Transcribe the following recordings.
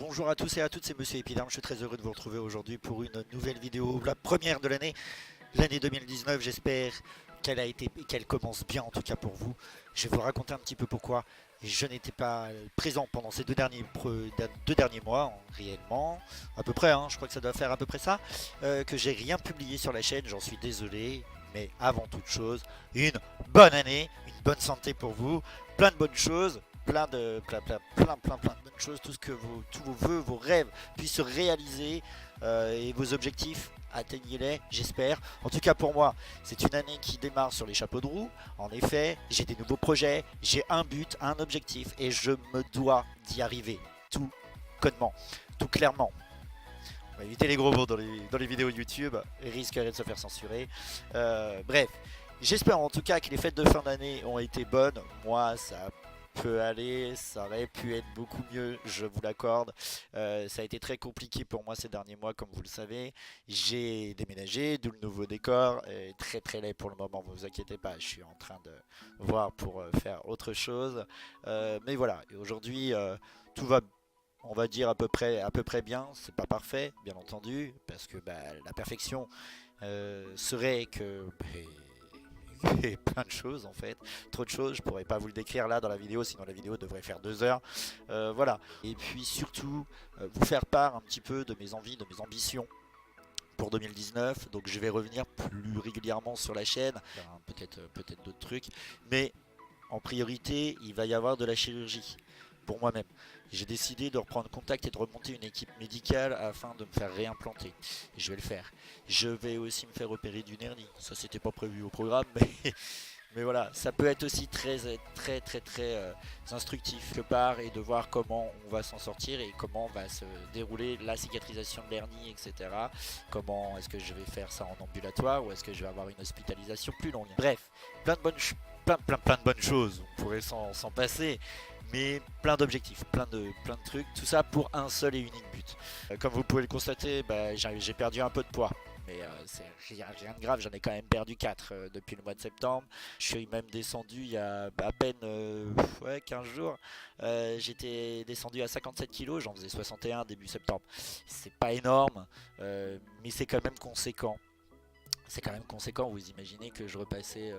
Bonjour à tous et à toutes, c'est Monsieur Epiderme, je suis très heureux de vous retrouver aujourd'hui pour une nouvelle vidéo, la première de l'année 2019. J'espère qu'elle commence bien, en tout cas pour vous. Je vais vous raconter un petit peu pourquoi je n'étais pas présent pendant ces deux derniers mois, réellement, à peu près, hein, je crois que ça doit faire à peu près ça, que j'ai rien publié sur la chaîne, j'en suis désolé, mais avant toute chose, une bonne année, une bonne santé pour vous, plein de bonnes choses, plein de bonnes choses, tout ce que tous vos vœux, vos rêves puissent se réaliser et vos objectifs, atteignez-les, j'espère. En tout cas pour moi, c'est une année qui démarre sur les chapeaux de roue. En effet, j'ai des nouveaux projets, j'ai un but, un objectif et je me dois d'y arriver. Tout connement, tout clairement. On va éviter les gros mots dans les vidéos YouTube, ils risqueraient de se faire censurer. Bref, j'espère en tout cas que les fêtes de fin d'année ont été bonnes. Moi, ça peut aller, ça aurait pu être beaucoup mieux, je vous l'accorde. Ça a été très compliqué pour moi ces derniers mois, comme vous le savez. J'ai déménagé, d'où le nouveau décor. Très très laid pour le moment, vous inquiétez pas, je suis en train de voir pour faire autre chose. Mais voilà, et aujourd'hui, tout va, on va dire à peu près bien. C'est pas parfait, bien entendu, parce que bah, la perfection serait que et plein de choses en fait, trop de choses, je pourrais pas vous le décrire là dans la vidéo, sinon la vidéo devrait faire 2 heures. Voilà, et puis surtout vous faire part un petit peu de mes envies, de mes ambitions pour 2019. Donc je vais revenir plus régulièrement sur la chaîne, peut-être d'autres trucs, mais en priorité il va y avoir de la chirurgie pour moi-même. J'ai décidé de reprendre contact et de remonter une équipe médicale afin de me faire réimplanter. Et je vais le faire. Je vais aussi me faire opérer d'une hernie. Ça, c'était pas prévu au programme, mais voilà, ça peut être aussi très instructif quelque part et de voir comment on va s'en sortir et comment va se dérouler la cicatrisation de l'hernie, etc. Comment est-ce que je vais faire ça en ambulatoire ou est-ce que je vais avoir une hospitalisation plus longue. Bref, plein de bonnes choses. Plein de bonnes choses, on pourrait s'en passer, mais plein d'objectifs, plein de trucs, tout ça pour un seul et unique but. Comme vous pouvez le constater, bah, j'ai perdu un peu de poids, mais c'est rien de grave, j'en ai quand même perdu 4 depuis le mois de septembre. Je suis même descendu il y a à peine 15 jours, j'étais descendu à 57 kilos, j'en faisais 61 début septembre. C'est pas énorme, mais c'est quand même conséquent. C'est quand même conséquent, vous imaginez que je repassais,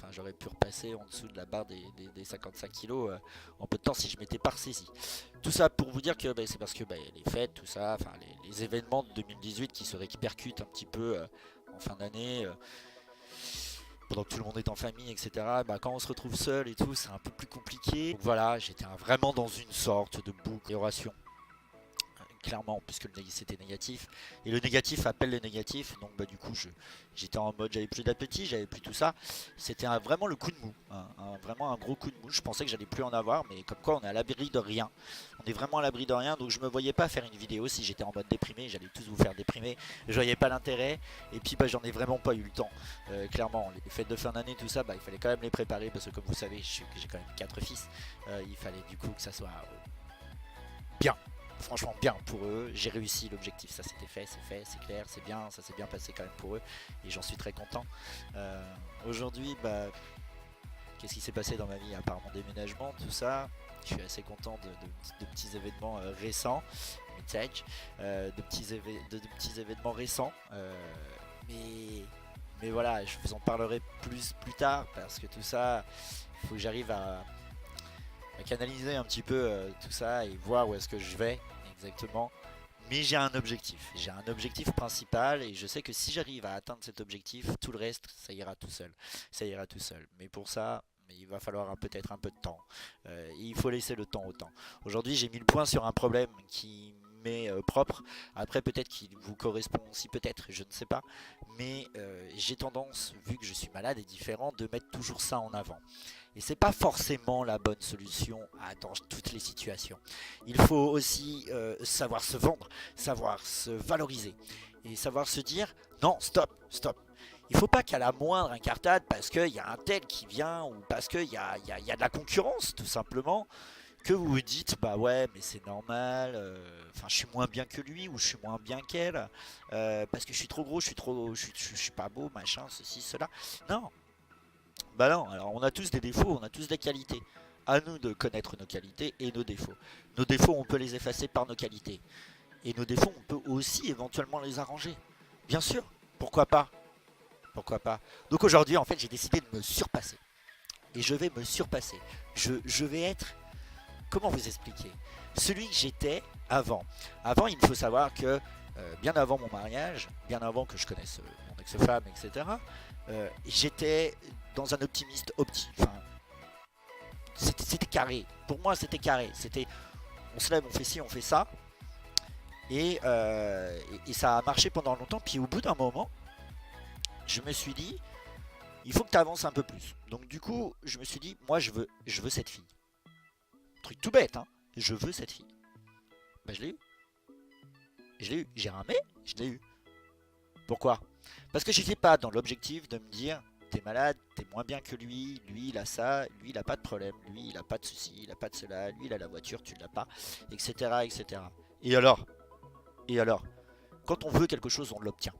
j'aurais pu repasser en dessous de la barre des 55 kilos en peu de temps si je m'étais pas ressaisi. Tout ça pour vous dire que c'est parce que les fêtes, tout ça, les événements de 2018 qui se répercutent un petit peu en fin d'année, pendant que tout le monde est en famille, etc. Quand on se retrouve seul et tout, c'est un peu plus compliqué. Donc voilà, j'étais vraiment dans une sorte de boucle d'oration clairement, puisque c'était négatif et le négatif appelle le négatif. Donc du coup j'étais en mode, j'avais plus d'appétit, j'avais plus tout ça. C'était vraiment le coup de mou, vraiment un gros coup de mou. Je pensais que j'allais plus en avoir, mais comme quoi on est à l'abri de rien, on est vraiment à l'abri de rien. Donc je me voyais pas faire une vidéo si j'étais en mode déprimé, j'allais tous vous faire déprimer, je voyais pas l'intérêt. Et puis j'en ai vraiment pas eu le temps. Clairement les fêtes de fin d'année, tout ça, il fallait quand même les préparer, parce que comme vous savez j'ai quand même 4 fils. Il fallait du coup que ça soit bien, franchement bien pour eux. J'ai réussi l'objectif, ça c'était fait, c'est clair, c'est bien, ça s'est bien passé quand même pour eux et j'en suis très content. Aujourd'hui, qu'est-ce qui s'est passé dans ma vie à part mon déménagement, tout ça. Je suis assez content de petits événements récents, de petits événements récents, mais voilà, je vous en parlerai plus tard, parce que tout ça, il faut que j'arrive à canaliser un petit peu tout ça et voir où est-ce que je vais exactement. Mais j'ai un objectif principal, et je sais que si j'arrive à atteindre cet objectif, tout le reste, ça ira tout seul. Ça ira tout seul. Mais pour ça, il va falloir peut-être un peu de temps. Il faut laisser le temps au temps. Aujourd'hui, j'ai mis le point sur un problème qui m'est propre. Après, peut-être qu'il vous correspond aussi, peut-être, je ne sais pas. Mais j'ai tendance, vu que je suis malade et différent, de mettre toujours ça en avant. Et c'est pas forcément la bonne solution dans toutes les situations. Il faut aussi savoir se vendre, savoir se valoriser et savoir se dire non, stop. Il faut pas qu'à la moindre incartade, parce qu'il y a un tel qui vient ou parce qu'il y a de la concurrence tout simplement, que vous vous dites bah ouais mais c'est normal, je suis moins bien que lui ou je suis moins bien qu'elle, parce que je suis trop gros, je suis pas beau, machin, ceci, cela. Non, bah non, alors on a tous des défauts, on a tous des qualités. À nous de connaître nos qualités et nos défauts. Nos défauts, on peut les effacer par nos qualités. Et nos défauts, on peut aussi éventuellement les arranger. Bien sûr, pourquoi pas? Pourquoi pas? Donc aujourd'hui, en fait, j'ai décidé de me surpasser. Et je vais me surpasser. Je vais être... Comment vous expliquer? Celui que j'étais avant. Avant, il faut savoir que bien avant mon mariage, bien avant que je connaisse mon ex-femme, etc., j'étais dans un optimiste Enfin, c'était carré. Pour moi, c'était carré. C'était, on se lève, on fait ci, on fait ça. Et ça a marché pendant longtemps. Puis au bout d'un moment, je me suis dit, il faut que tu avances un peu plus. Donc du coup, je me suis dit, moi, je veux cette fille. Truc tout bête, hein. Je veux cette fille. Bah, je l'ai eu. Je l'ai eu. J'ai un mais, je l'ai eu. Pourquoi? Parce que j'étais pas dans l'objectif de me dire, t'es malade, t'es moins bien que lui il a ça, lui il a pas de problème, lui il a pas de soucis, il a pas de cela, lui il a la voiture, tu l'as pas, etc. etc. Et alors? Et alors? Quand on veut quelque chose, on l'obtient.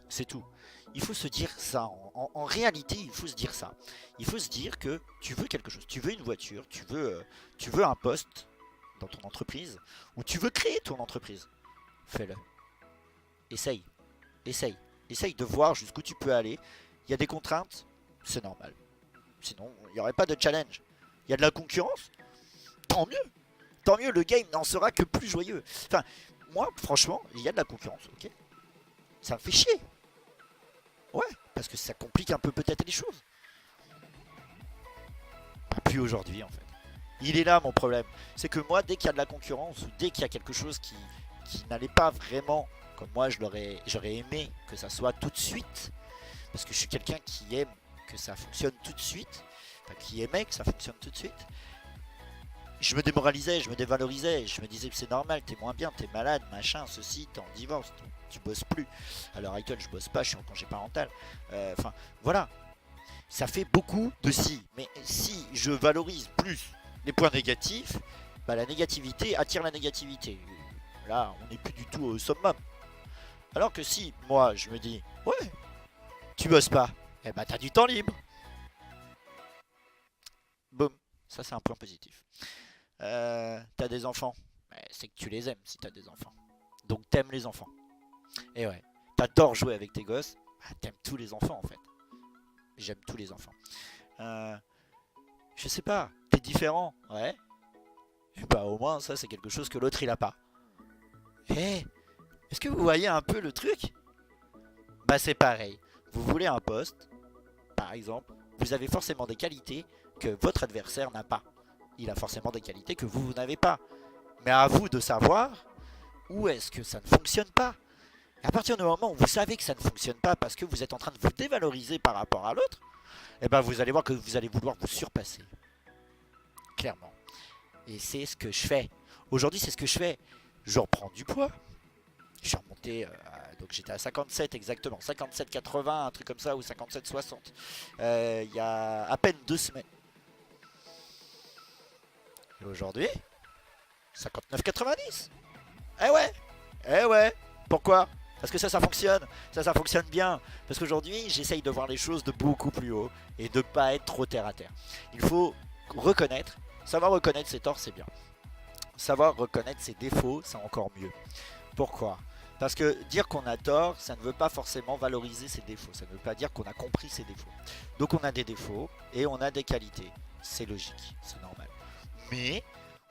C'est tout. Il faut se dire ça. En réalité, il faut se dire ça. Il faut se dire que tu veux quelque chose. Tu veux une voiture, tu veux un poste dans ton entreprise, ou tu veux créer ton entreprise. Fais-le. Essaye. Essaye. Essaye de voir jusqu'où tu peux aller. Il y a des contraintes, c'est normal. Sinon, il n'y aurait pas de challenge. Il y a de la concurrence, tant mieux. Tant mieux, le game n'en sera que plus joyeux. Enfin, moi, franchement, il y a de la concurrence, ok? Ça me fait chier. Ouais, parce que ça complique un peu peut-être les choses. Pas plus aujourd'hui, en fait. Il est là mon problème. C'est que moi, dès qu'il y a de la concurrence, ou dès qu'il y a quelque chose qui n'allait pas vraiment comme moi j'aurais aimé que ça soit tout de suite, parce que je suis quelqu'un qui aime que ça fonctionne tout de suite, enfin qui aimait que ça fonctionne tout de suite, je me démoralisais, je me dévalorisais, je me disais c'est normal, t'es moins bien, t'es malade, machin, ceci, t'es en divorce, tu bosses plus. À l'heure actuelle je bosse pas, je suis en congé parental. Enfin voilà, ça fait beaucoup de si, mais si je valorise plus les points négatifs, bah la négativité attire la négativité. Là on n'est plus du tout au summum. Alors que si, moi, je me dis, ouais, tu bosses pas, eh ben t'as du temps libre. Boum, ça c'est un point positif. T'as des enfants, c'est que tu les aimes si t'as des enfants. Donc t'aimes les enfants. Et ouais, t'adores jouer avec tes gosses, t'aimes tous les enfants en fait. J'aime tous les enfants. Je sais pas, t'es différent, ouais. Et bah au moins ça c'est quelque chose que l'autre il a pas. Eh, est-ce que vous voyez un peu le truc? Bah c'est pareil. Vous voulez un poste, par exemple, vous avez forcément des qualités que votre adversaire n'a pas. Il a forcément des qualités que vous n'avez pas. Mais à vous de savoir où est-ce que ça ne fonctionne pas. Et à partir du moment où vous savez que ça ne fonctionne pas parce que vous êtes en train de vous dévaloriser par rapport à l'autre, eh ben vous allez voir que vous allez vouloir vous surpasser. Clairement. Et c'est ce que je fais. Aujourd'hui, c'est ce que je fais. Je reprends du poids. Je suis remonté, donc j'étais à 57 exactement, 57,80, un truc comme ça, ou 57,60, il y a à peine 2 semaines. Et aujourd'hui, 59,90. Eh ouais, pourquoi? Parce que ça fonctionne, ça fonctionne bien. Parce qu'aujourd'hui, j'essaye de voir les choses de beaucoup plus haut et de ne pas être trop terre à terre. Il faut reconnaître, savoir reconnaître ses torts, c'est bien. Savoir reconnaître ses défauts, c'est encore mieux. Pourquoi? Parce que dire qu'on a tort, ça ne veut pas forcément valoriser ses défauts. Ça ne veut pas dire qu'on a compris ses défauts. Donc on a des défauts et on a des qualités. C'est logique, c'est normal. Mais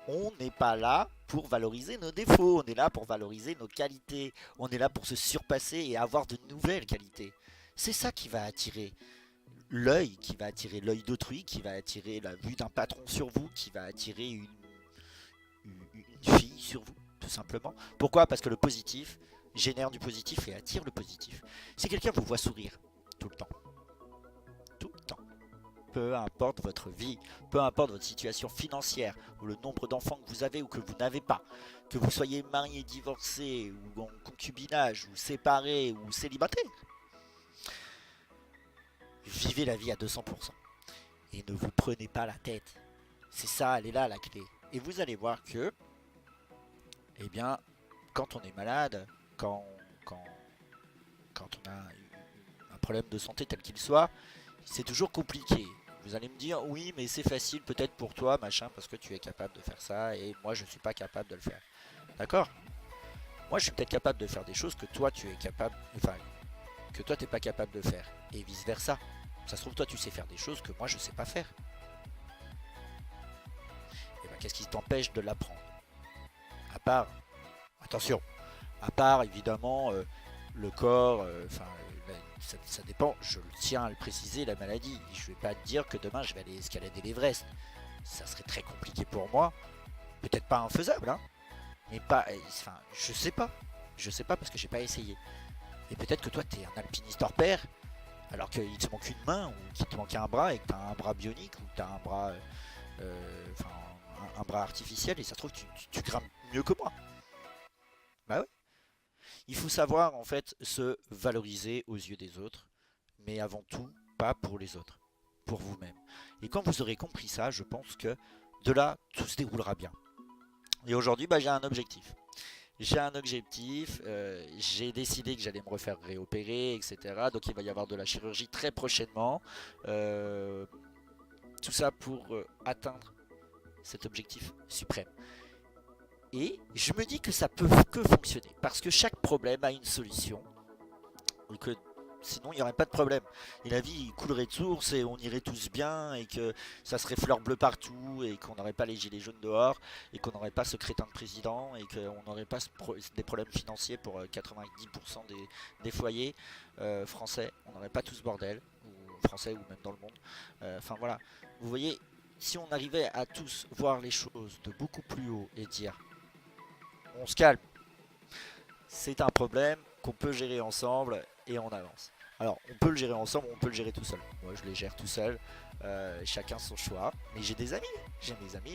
on n'est pas là pour valoriser nos défauts. On est là pour valoriser nos qualités. On est là pour se surpasser et avoir de nouvelles qualités. C'est ça qui va attirer l'œil, qui va attirer l'œil d'autrui, qui va attirer la vue d'un patron sur vous, qui va attirer une fille sur vous, tout simplement. Pourquoi? Parce que le positif génère du positif et attire le positif. Si quelqu'un vous voit sourire tout le temps, peu importe votre vie, peu importe votre situation financière, ou le nombre d'enfants que vous avez ou que vous n'avez pas, que vous soyez marié, divorcé, ou en concubinage, ou séparé, ou célibataire, vivez la vie à 200%. Et ne vous prenez pas la tête. C'est ça, elle est là la clé. Et vous allez voir que, eh bien, quand on est malade, quand on a un problème de santé tel qu'il soit, c'est toujours compliqué. Vous allez me dire, oui, mais c'est facile peut-être pour toi, machin, parce que tu es capable de faire ça, et moi je suis pas capable de le faire. D'accord? Moi je suis peut-être capable de faire des choses que toi tu es capable, enfin, que toi t'es pas capable de faire, et vice versa. Ça se trouve, toi tu sais faire des choses que moi je sais pas faire. Et ben qu'est-ce qui t'empêche de l'apprendre? À part, attention, à part évidemment le corps, ça dépend, je tiens à le préciser, la maladie. Je vais pas te dire que demain je vais aller escalader l'Everest. Ça serait très compliqué pour moi. Peut-être pas infaisable, hein. Mais pas. Enfin, je sais pas parce que j'ai pas essayé. Et peut-être que toi t'es un alpiniste hors pair, alors qu'il te manque une main, ou qu'il te manque un bras, et que t'as un bras bionique, ou que t'as un bras. Enfin, un bras artificiel, et ça se trouve tu grimpes mieux que moi. Bah ouais. Il faut savoir en fait se valoriser aux yeux des autres, mais avant tout, pas pour les autres, pour vous-même. Et quand vous aurez compris ça, je pense que de là, tout se déroulera bien. Et aujourd'hui, bah, j'ai un objectif. J'ai un objectif, j'ai décidé que j'allais me refaire réopérer, etc. Donc il va y avoir de la chirurgie très prochainement. Euh, Tout ça pour atteindre cet objectif suprême. Et je me dis que ça peut que fonctionner, parce que chaque problème a une solution, et que sinon il n'y aurait pas de problème. Et la vie coulerait de source, et on irait tous bien, et que ça serait fleur bleue partout, et qu'on n'aurait pas les gilets jaunes dehors, et qu'on n'aurait pas ce crétin de président, et qu'on n'aurait pas des problèmes financiers pour 90% des foyers français. On n'aurait pas tout ce bordel, ou français ou même dans le monde. Enfin voilà, vous voyez, si on arrivait à tous voir les choses de beaucoup plus haut et dire on se calme, c'est un problème qu'on peut gérer ensemble et on avance. Alors on peut le gérer ensemble, on peut le gérer tout seul. Moi je les gère tout seul, chacun son choix. Mais j'ai des amis,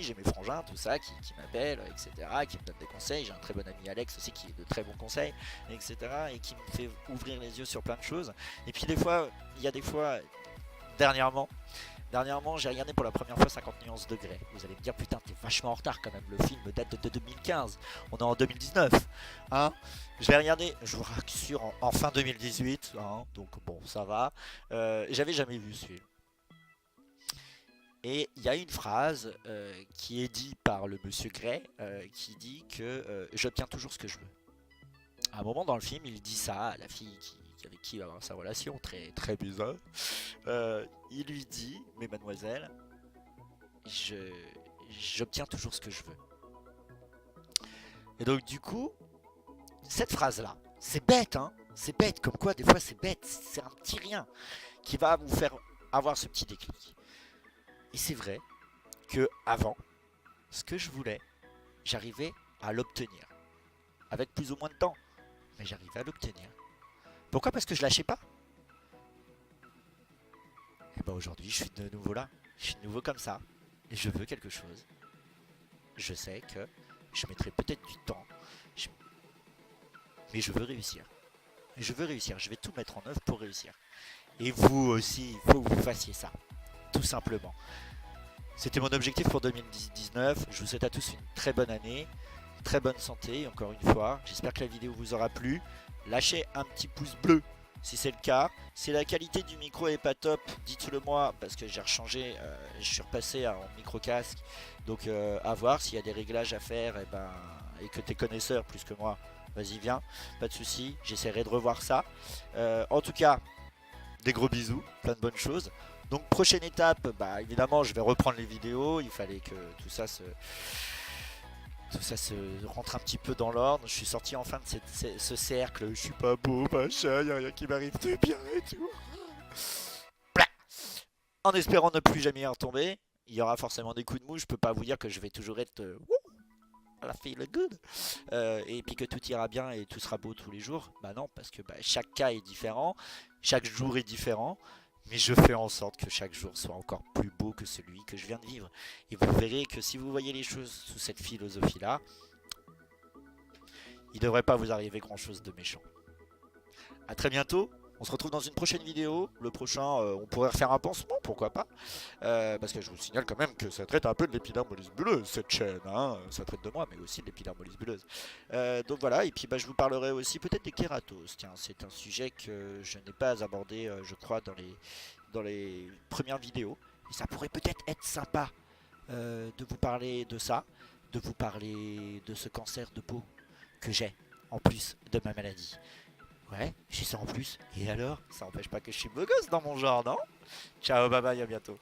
j'ai mes frangins, tout ça, qui m'appellent, etc., qui me donnent des conseils. J'ai un très bon ami Alex aussi qui est de très bons conseils, etc., et qui me fait ouvrir les yeux sur plein de choses. Et puis des fois, il y a des fois, dernièrement, j'ai regardé pour la première fois 50 nuances degrés. Vous allez me dire, putain, t'es vachement en retard quand même. Le film date de 2015. On est en 2019. Hein, je l'ai regardé, je vous rassure, en fin 2018. Hein, donc bon, ça va. J'avais jamais vu ce film. Et il y a une phrase qui est dite par le monsieur Gray qui dit que j'obtiens toujours ce que je veux. À un moment dans le film, il dit ça à la fille avec qui il va avoir sa relation, très, très bizarre. Il lui dit, mais mademoiselle, j'obtiens toujours ce que je veux. Et donc du coup, cette phrase-là, c'est bête, hein, c'est bête, comme quoi des fois c'est bête, c'est un petit rien qui va vous faire avoir ce petit déclic. Et c'est vrai que avant, ce que je voulais, j'arrivais à l'obtenir. Avec plus ou moins de temps, mais j'arrivais à l'obtenir. Pourquoi? Parce que je lâchais pas. Et bah aujourd'hui, je suis de nouveau là. Je suis de nouveau comme ça. Et je veux quelque chose. Je sais que je mettrai peut-être du temps. Mais je veux réussir. Et je veux réussir. Je vais tout mettre en œuvre pour réussir. Et vous aussi, il faut que vous fassiez ça. Tout simplement. C'était mon objectif pour 2019. Je vous souhaite à tous une très bonne année. Très bonne santé, encore une fois. J'espère que la vidéo vous aura plu. Lâchez un petit pouce bleu si c'est le cas. Si la qualité du micro est pas top, dites-le moi parce que j'ai rechangé, je suis repassé en micro casque. Donc à voir s'il y a des réglages à faire et que t'es connaisseur plus que moi, vas-y viens, pas de soucis, j'essaierai de revoir ça. En tout cas, des gros bisous, plein de bonnes choses. Donc prochaine étape, bah évidemment je vais reprendre les vidéos, il fallait que tout ça se rentre un petit peu dans l'ordre. Je suis sorti enfin de ce cercle. Je suis pas beau, machin, y'a rien qui m'arrive de bien et tout. En espérant ne plus jamais y retomber. Il y aura forcément des coups de mou. Je peux pas vous dire que je vais toujours être la feel good. Et puis que tout ira bien et tout sera beau tous les jours. Bah non, parce que chaque cas est différent. Chaque jour est différent. Mais je fais en sorte que chaque jour soit encore plus beau que celui que je viens de vivre. Et vous verrez que si vous voyez les choses sous cette philosophie-là, il ne devrait pas vous arriver grand-chose de méchant. A très bientôt, on se retrouve dans une prochaine vidéo. Le prochain, on pourrait refaire un pansement, pourquoi pas. Parce que je vous signale quand même que ça traite un peu de l'épidermolyse bulleuse, cette chaîne. Hein. Ça traite de moi, mais aussi de l'épidermolyse bulleuse. Donc voilà, et puis je vous parlerai aussi peut-être des kératos. Tiens, c'est un sujet que je n'ai pas abordé, je crois, dans les premières vidéos. Et ça pourrait peut-être être sympa de vous parler de ça, de vous parler de ce cancer de peau que j'ai, en plus de ma maladie. Ouais, j'ai ça en plus. Et alors, ça n'empêche pas que je suis beau gosse dans mon genre, non? Ciao, bye bye, à bientôt.